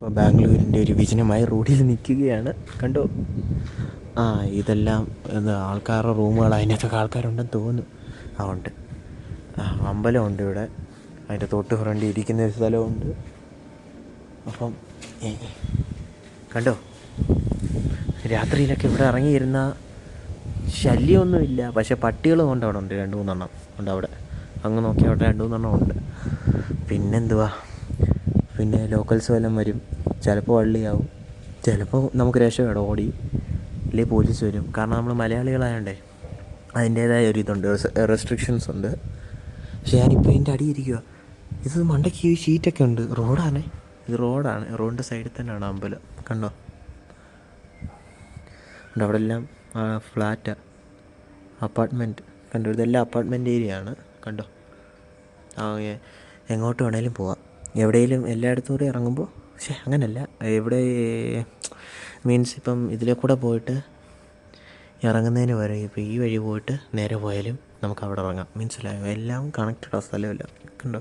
ഇപ്പോൾ ബാംഗ്ലൂരിൻ്റെ ഒരു വിജനമായ റോഡിൽ നിൽക്കുകയാണ്. കണ്ടോ? ആ, ഇതെല്ലാം എന്താ ആൾക്കാരുടെ റൂമുകൾ. അതിനകത്തൊക്കെ ആൾക്കാരുണ്ടെന്ന് തോന്നുന്നു. ആ, ഉണ്ട്. ആ, അമ്പലമുണ്ട് ഇവിടെ. അതിൻ്റെ തൊട്ട് ഫ്രണ്ടിൽ ഇരിക്കുന്ന ഒരു സ്ഥലമുണ്ട്. അപ്പം കണ്ടോ, രാത്രിയിലൊക്കെ ഇവിടെ ഇറങ്ങിയിരുന്ന ശല്യമൊന്നുമില്ല. പക്ഷേ പട്ടികളും ഉണ്ട്. അവിടെ ഉണ്ട് 2-3 എണ്ണം ഉണ്ട് അവിടെ. അങ്ങ് നോക്കിയാൽ അവിടെ 2-3 എണ്ണം ഉണ്ട്. പിന്നെന്തുവാ, പിന്നെ ലോക്കൽസ് വല്ലതും വരും. ചിലപ്പോൾ വള്ളിയാവും, ചിലപ്പോൾ നമുക്ക് രക്ഷപ്പെടാം ഓടി. ഇല്ലെങ്കിൽ പോലീസ് വരും. കാരണം നമ്മൾ മലയാളികളായതുകൊണ്ടേ അതിൻ്റേതായ ഒരു ഇതുണ്ട്, റെസ്ട്രിക്ഷൻസ് ഉണ്ട്. പക്ഷേ ഞാനിപ്പോൾ ഇതിൻ്റെ അടിയിരിക്കുക. ഇത് മണ്ടയ്ക്ക് ഷീറ്റൊക്കെ ഉണ്ട്. റോഡാണേ, ഇത് റോഡാണ്. റോഡിൻ്റെ സൈഡിൽ തന്നെയാണ് അമ്പലം. കണ്ടോ? ഉണ്ട് അവിടെ എല്ലാം ഫ്ലാറ്റാണ്, അപ്പാർട്ട്മെൻറ്റ്. കണ്ടോ? ഇതെല്ലാം അപ്പാർട്ട്മെൻറ്റ് ഏരിയ ആണ്. കണ്ടോ? ആ, എങ്ങോട്ട് വേണേലും പോവാം. എവിടെയെങ്കിലും എല്ലായിടത്തും കൂടി ഇറങ്ങുമ്പോൾ, പക്ഷേ അങ്ങനല്ല, എവിടെ മീൻസ് ഇപ്പം ഇതിലെ കൂടെ പോയിട്ട് ഇറങ്ങുന്നതിന് പകരം ഇപ്പോൾ ഈ വഴി പോയിട്ട് നേരെ പോയാലും നമുക്ക് അവിടെ ഇറങ്ങാം. മനസ്സിലായോ? എല്ലാം കണക്റ്റഡാണ് സ്ഥലമല്ല. കണ്ടോ?